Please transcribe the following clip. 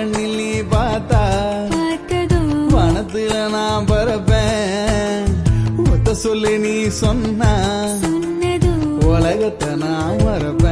கண்ணில் நீ பார்த்தா வனத்துல நான் பறப்பேன் ஒத்த சொல்லி நீ சொன்ன உலகத்தை நான் மறப்பேன்